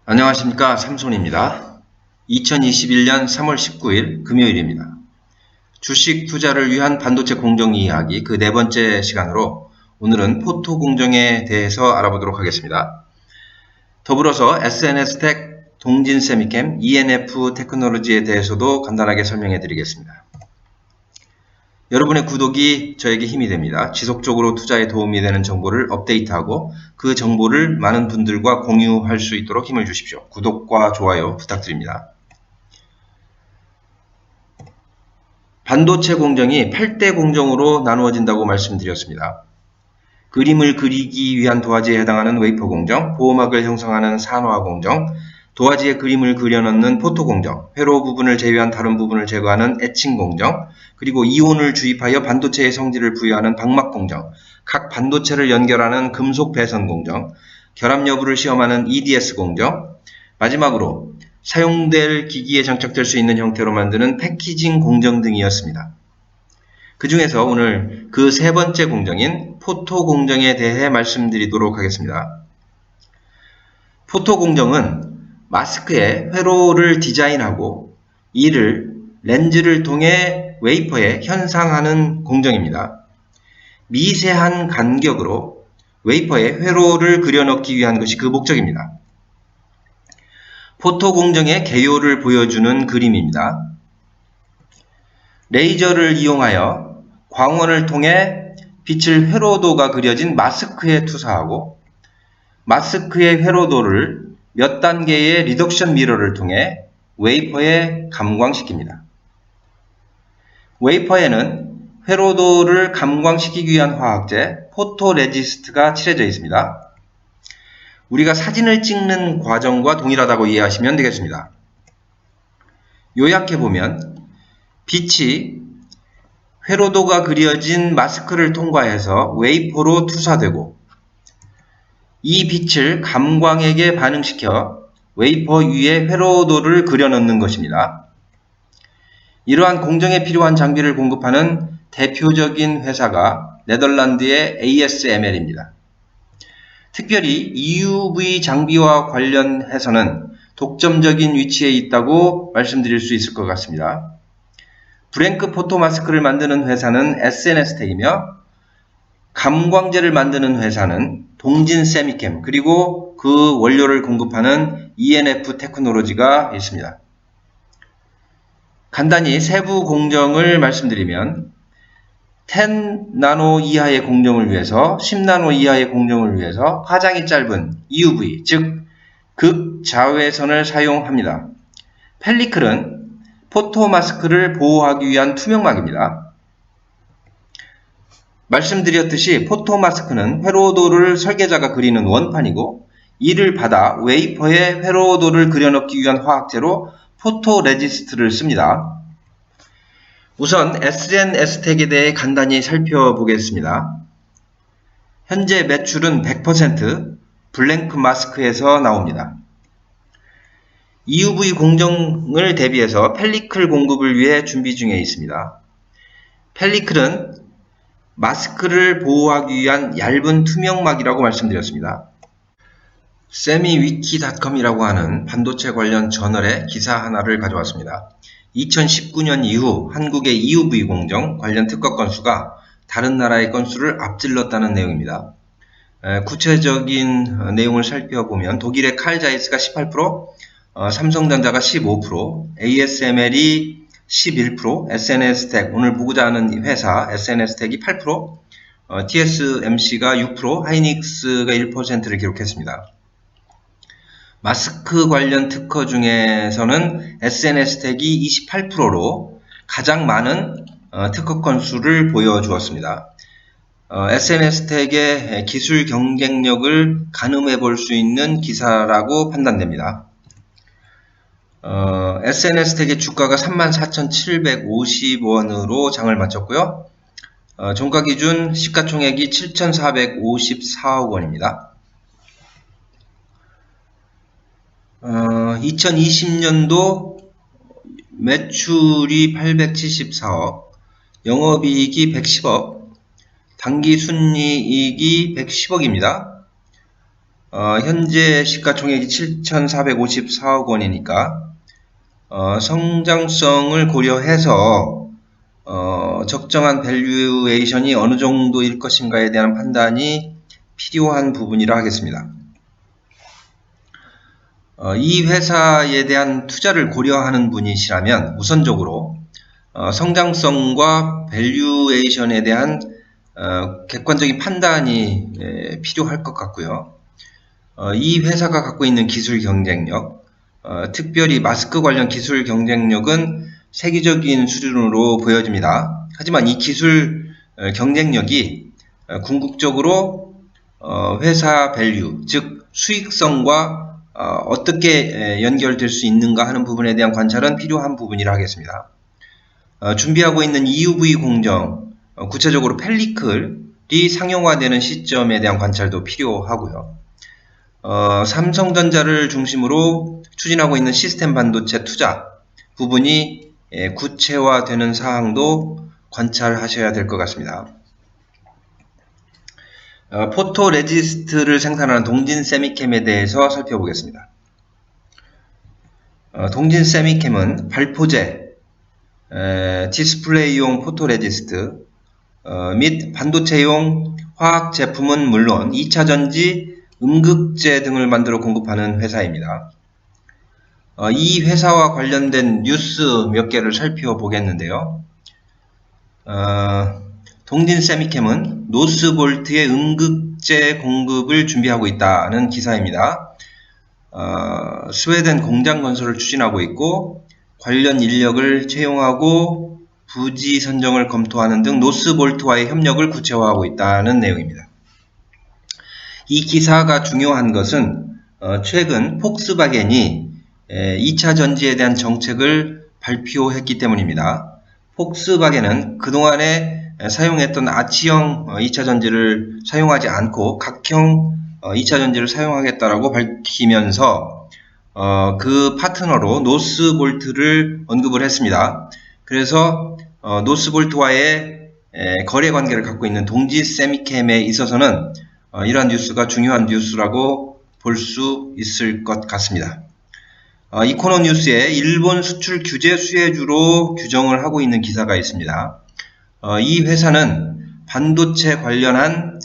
안녕하십니까, 삼손입니다. 2021년 3월 19일 금요일입니다. 주식 투자를 위한 반도체 공정 이야기 그 네 번째 시간으로 오늘은 포토 공정에 대해서 알아보도록 하겠습니다. 더불어서 SNS텍, 동진세미캠, ENF 테크놀로지에 대해서도 간단하게 설명해 드리겠습니다. 여러분의 구독이 저에게 힘이 됩니다. 지속적으로 투자에 도움이 되는 정보를 업데이트하고 그 정보를 많은 분들과 공유할 수 있도록 힘을 주십시오. 구독과 좋아요 부탁드립니다. 반도체 공정이 8대 공정으로 나누어진다고 말씀드렸습니다. 그림을 그리기 위한 도화지에 해당하는 웨이퍼 공정, 보호막을 형성하는 산화 공정, 도화지에 그림을 그려넣는 포토 공정, 회로 부분을 제외한 다른 부분을 제거하는 에칭 공정, 그리고 이온을 주입하여 반도체의 성질을 부여하는 방막 공정, 각 반도체를 연결하는 금속 배선 공정, 결합 여부를 시험하는 EDS 공정, 마지막으로 사용될 기기에 장착될 수 있는 형태로 만드는 패키징 공정 등이었습니다. 그 중에서 오늘 그 세 번째 공정인 포토 공정에 대해 말씀드리도록 하겠습니다. 포토 공정은 마스크에 회로를 디자인하고 이를 렌즈를 통해 웨이퍼에 현상하는 공정입니다. 미세한 간격으로 웨이퍼에 회로를 그려넣기 위한 것이 그 목적입니다. 포토 공정의 개요를 보여주는 그림입니다. 레이저를 이용하여 광원을 통해 빛을 회로도가 그려진 마스크에 투사하고 마스크의 회로도를 몇 단계의 리덕션 미러를 통해 웨이퍼에 감광시킵니다. 웨이퍼에는 회로도를 감광시키기 위한 화학제 포토레지스트가 칠해져 있습니다. 우리가 사진을 찍는 과정과 동일하다고 이해하시면 되겠습니다. 요약해보면 빛이 회로도가 그려진 마스크를 통과해서 웨이퍼로 투사되고 이 빛을 감광액에 반응시켜 웨이퍼 위에 회로도를 그려넣는 것입니다. 이러한 공정에 필요한 장비를 공급하는 대표적인 회사가 네덜란드의 ASML입니다. 특별히 EUV 장비와 관련해서는 독점적인 위치에 있다고 말씀드릴 수 있을 것 같습니다. 브랭크 포토 마스크를 만드는 회사는 SNS텍이며 감광제를 만드는 회사는 동진세미캠 그리고 그 원료를 공급하는 ENF 테크놀로지가 있습니다. 간단히 세부 공정을 말씀드리면 10나노 이하의 공정을 위해서 10나노 이하의 공정을 위해서 파장이 짧은 EUV 즉 극자외선을 사용합니다. 펠리클은 포토 마스크를 보호하기 위한 투명막입니다. 말씀드렸듯이 포토 마스크는 회로도를 설계자가 그리는 원판이고 이를 받아 웨이퍼에 회로도를 그려넣기 위한 화학제로 포토레지스트를 씁니다. 우선 SNS텍에 대해 간단히 살펴보겠습니다. 현재 매출은 100% 블랭크 마스크에서 나옵니다. EUV 공정을 대비해서 펠리클 공급을 위해 준비 중에 있습니다. 펠리클은 마스크를 보호하기 위한 얇은 투명막이라고 말씀드렸습니다. 세미위키닷컴이라고 하는 반도체 관련 저널의 기사 하나를 가져왔습니다. 2019년 이후 한국의 EUV 공정 관련 특허 건수가 다른 나라의 건수를 앞질렀다는 내용입니다. 구체적인 내용을 살펴보면 독일의 칼 자이스가 18%, 삼성전자가 15%, ASML이 11%, SNS텍, 오늘 보고자 하는 회사 SNS텍이 8%, TSMC가 6%, 하이닉스가 1%를 기록했습니다. 마스크 관련 특허 중에서는 SNS텍이 28%로 가장 많은 특허 건수를 보여주었습니다. SNS텍의 기술 경쟁력을 가늠해 볼 수 있는 기사라고 판단됩니다. SNS텍의 주가가 34,750원으로 장을 마쳤고요. 종가 기준 시가총액이 7,454억 원입니다. 2020년도 매출이 874억, 영업이익이 110억, 당기순이익이 110억입니다. 현재 시가총액이 7,454억 원이니까 성장성을 고려해서 적정한 밸류에이션이 어느 정도일 것인가에 대한 판단이 필요한 부분이라 하겠습니다. 이 회사에 대한 투자를 고려하는 분이시라면 우선적으로 성장성과 밸류에이션에 대한 객관적인 판단이 필요할 것 같고요. 이 회사가 갖고 있는 기술 경쟁력, 특별히 마스크 관련 기술 경쟁력은 세계적인 수준으로 보여집니다. 하지만 이 기술 경쟁력이 궁극적으로 회사 밸류, 즉 수익성과 어떻게 연결될 수 있는가 하는 부분에 대한 관찰은 필요한 부분이라 하겠습니다. 준비하고 있는 EUV 공정, 구체적으로 펠리클이 상용화되는 시점에 대한 관찰도 필요하고요. 삼성전자를 중심으로 추진하고 있는 시스템 반도체 투자 부분이 구체화되는 사항도 관찰하셔야 될 것 같습니다. 포토 레지스트를 생산하는 동진 세미캠에 대해서 살펴보겠습니다. 동진 세미캠은 발포제, 디스플레이용 포토 레지스트 및 반도체용 화학 제품은 물론 2차 전지, 음극재 등을 만들어 공급하는 회사입니다. 이 회사와 관련된 뉴스 몇 개를 살펴보겠는데요. 동진 세미캠은 노스볼트의 음극재 공급을 준비하고 있다는 기사입니다. 스웨덴 공장 건설을 추진하고 있고 관련 인력을 채용하고 부지 선정을 검토하는 등 노스볼트와의 협력을 구체화하고 있다는 내용입니다. 이 기사가 중요한 것은 최근 폭스바겐이 2차 전지에 대한 정책을 발표했기 때문입니다. 폭스바겐은 그동안에 사용했던 아치형 2차 전지를 사용하지 않고 각형 2차 전지를 사용하겠다라고 밝히면서 그 파트너로 노스볼트를 언급을 했습니다. 그래서 노스볼트와의 거래 관계를 갖고 있는 동지 세미캠에 있어서는 이러한 뉴스가 중요한 뉴스라고 볼 수 있을 것 같습니다. 이코노뉴스에 일본 수출 규제 수혜주로 규정을 하고 있는 기사가 있습니다. 이 회사는 반도체 관련한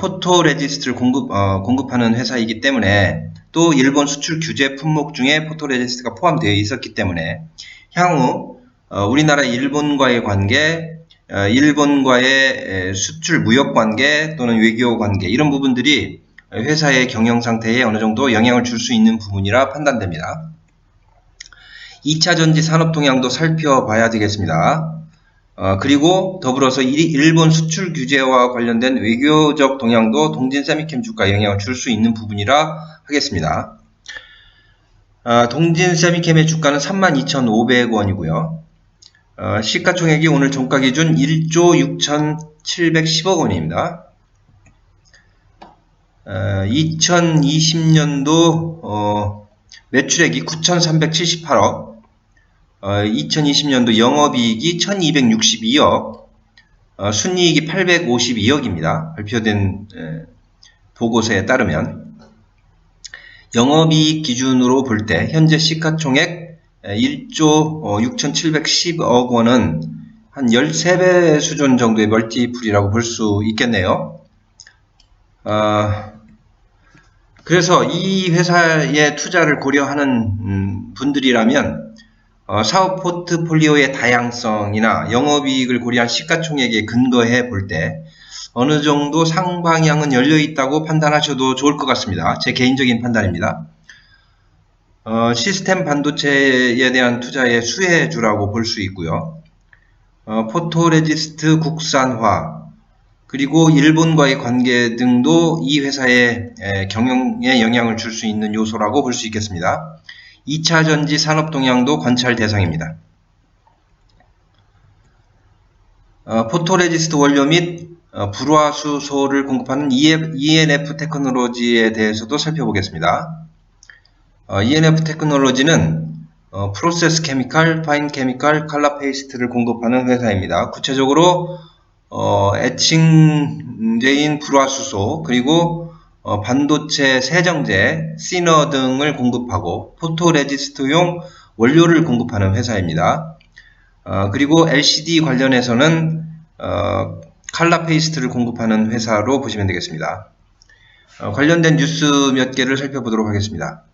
포토 레지스트를 공급하는 회사이기 때문에 또 일본 수출 규제 품목 중에 포토 레지스트가 포함되어 있었기 때문에 향후 우리나라 일본과의 관계, 일본과의 수출 무역 관계 또는 외교 관계 이런 부분들이 회사의 경영 상태에 어느 정도 영향을 줄 수 있는 부분이라 판단됩니다. 2차 전지 산업 동향도 살펴봐야 되겠습니다. 그리고 더불어서 일본 수출 규제와 관련된 외교적 동향도 동진 세미캠 주가에 영향을 줄 수 있는 부분이라 하겠습니다. 동진 세미캠의 주가는 32,500원이고요. 시가총액이 오늘 종가 기준 1조 6,710억 원입니다. 2020년도 매출액이 9,378억, 2020년도 영업이익이 1,262억, 순이익이 852억입니다. 발표된 보고서에 따르면 영업이익 기준으로 볼 때 현재 시가총액 1조 6,710억 원은 한 13배 수준 정도의 멀티플이라고 볼 수 있겠네요. 그래서 이 회사의 투자를 고려하는 분들이라면 사업 포트폴리오의 다양성이나 영업이익을 고려한 시가총액에 근거해 볼 때 어느 정도 상방향은 열려 있다고 판단하셔도 좋을 것 같습니다. 제 개인적인 판단입니다. 시스템 반도체에 대한 투자의 수혜주라고 볼 수 있고요. 포토레지스트 국산화 그리고 일본과의 관계 등도 이 회사의 경영에 영향을 줄 수 있는 요소라고 볼 수 있겠습니다. 2차 전지 산업 동향도 관찰 대상입니다. 포토레지스트 원료 및 불화수소를 공급하는 ENF 테크놀로지에 대해서도 살펴보겠습니다. ENF 테크놀로지는 프로세스 케미칼, 파인 케미칼, 칼라 페이스트를 공급하는 회사입니다. 구체적으로 에칭제인 불화수소 그리고 반도체 세정제, 시너 등을 공급하고 포토레지스트용 원료를 공급하는 회사입니다. 그리고 LCD 관련해서는 칼라 페이스트를 공급하는 회사로 보시면 되겠습니다. 관련된 뉴스 몇 개를 살펴보도록 하겠습니다.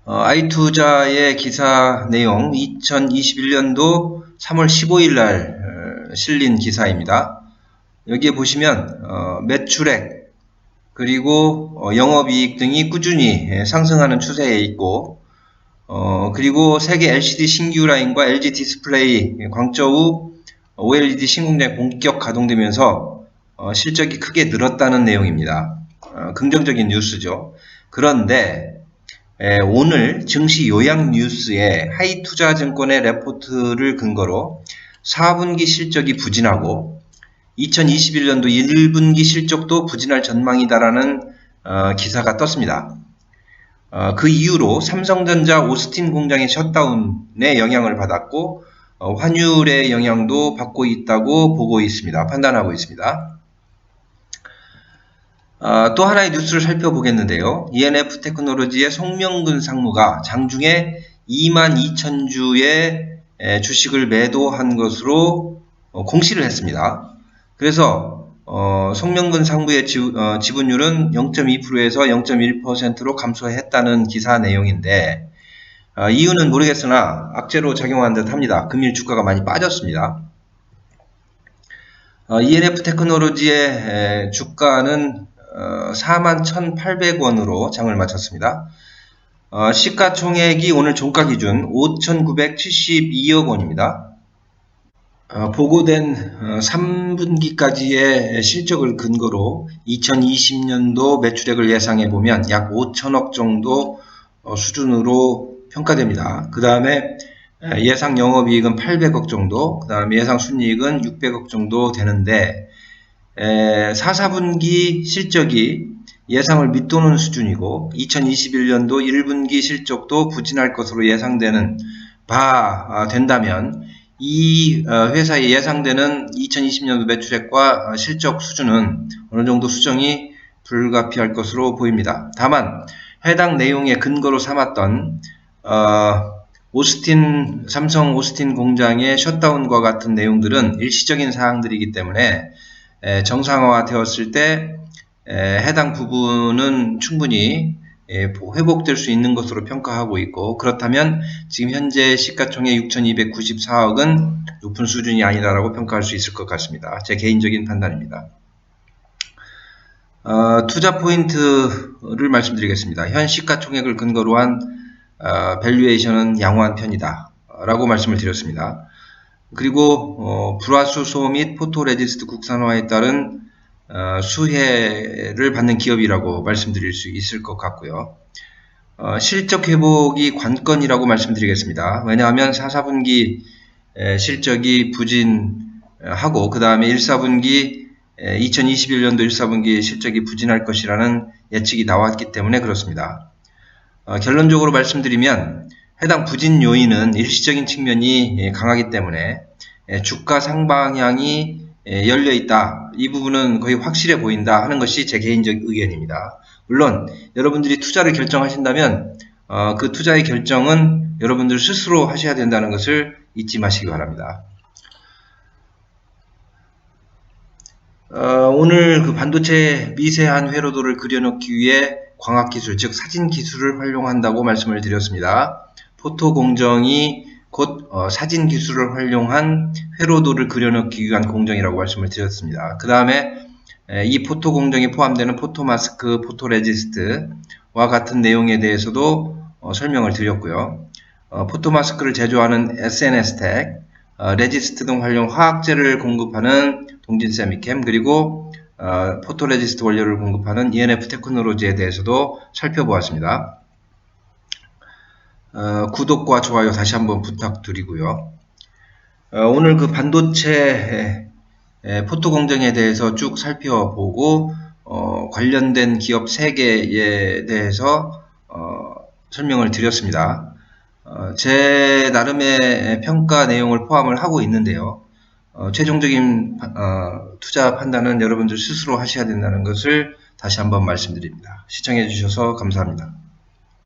i투자의 기사 내용 2021년도 3월 15일 날 실린 기사입니다. 여기에 보시면 매출액 그리고 영업이익 등이 꾸준히 상승하는 추세에 있고 그리고 세계 LCD 신규 라인과 LG 디스플레이 광저우 OLED 신공장이 본격 가동되면서 실적이 크게 늘었다는 내용입니다. 긍정적인 뉴스죠. 그런데 오늘 증시 요약 뉴스에 하이투자증권의 레포트를 근거로 4분기 실적이 부진하고 2021년도 1분기 실적도 부진할 전망이다라는 기사가 떴습니다. 그 이후로 삼성전자 오스틴 공장의 셧다운에 영향을 받았고 환율의 영향도 받고 있다고 보고 있습니다. 판단하고 있습니다. 또 하나의 뉴스를 살펴보겠는데요. ENF 테크놀로지의 송명근 상무가 장중에 22,000주의 주식을 매도한 것으로 공시를 했습니다. 그래서 송명근 상무의 지분율은 0.2%에서 0.1%로 감소했다는 기사 내용인데 이유는 모르겠으나 악재로 작용한 듯 합니다. 금일 주가가 많이 빠졌습니다. ENF 테크놀로지의 주가는 41,800원으로 장을 마쳤습니다. 시가총액이 오늘 종가 기준 5,972억 원입니다. 보고된 3분기까지의 실적을 근거로 2020년도 매출액을 예상해보면 약 5천억 정도 수준으로 평가됩니다. 그 다음에 예상 영업이익은 800억 정도, 그 다음에 예상 순이익은 600억 정도 되는데 4분기 실적이 예상을 밑도는 수준이고 2021년도 1분기 실적도 부진할 것으로 예상되는 바 된다면 이 회사의 예상되는 2020년도 매출액과 실적 수준은 어느 정도 수정이 불가피할 것으로 보입니다. 다만 해당 내용에 근거로 삼았던 삼성 오스틴 공장의 셧다운과 같은 내용들은 일시적인 사항들이기 때문에 정상화 되었을 때 해당 부분은 충분히 회복될 수 있는 것으로 평가하고 있고 그렇다면 지금 현재 시가총액 6,294억은 높은 수준이 아니다라고 평가할 수 있을 것 같습니다. 제 개인적인 판단입니다. 투자 포인트를 말씀드리겠습니다. 현 시가총액을 근거로 한 밸류에이션은 양호한 편이다 라고 말씀을 드렸습니다. 그리고 불화수소 및 포토레지스트 국산화에 따른 수혜를 받는 기업이라고 말씀드릴 수 있을 것 같고요. 실적 회복이 관건이라고 말씀드리겠습니다. 왜냐하면 4분기 실적이 부진하고 그 다음에 2021년도 1사분기 실적이 부진할 것이라는 예측이 나왔기 때문에 그렇습니다. 결론적으로 말씀드리면 해당 부진 요인은 일시적인 측면이 강하기 때문에 주가 상방향이 열려있다. 이 부분은 거의 확실해 보인다 하는 것이 제 개인적 의견입니다. 물론 여러분들이 투자를 결정하신다면 그 투자의 결정은 여러분들 스스로 하셔야 된다는 것을 잊지 마시기 바랍니다. 오늘 그 반도체 미세한 회로도를 그려놓기 위해 광학기술, 즉 사진기술을 활용한다고 말씀을 드렸습니다. 포토 공정이 곧 사진 기술을 활용한 회로도를 그려넣기 위한 공정이라고 말씀을 드렸습니다. 그 다음에 이 포토 공정에 포함되는 포토마스크, 포토레지스트와 같은 내용에 대해서도 설명을 드렸고요. 포토마스크를 제조하는 SNS텍, 레지스트 등 활용 화학재를 공급하는 동진세미캠, 그리고 포토레지스트 원료를 공급하는 ENF 테크놀로지에 대해서도 살펴보았습니다. 구독과 좋아요 다시 한번 부탁드리고요. 오늘 그 반도체 포토 공정에 대해서 쭉 살펴보고 관련된 기업 3개에 대해서 설명을 드렸습니다. 제 나름의 평가 내용을 포함을 하고 있는데요. 최종적인 투자 판단은 여러분들 스스로 하셔야 된다는 것을 다시 한번 말씀드립니다. 시청해 주셔서 감사합니다.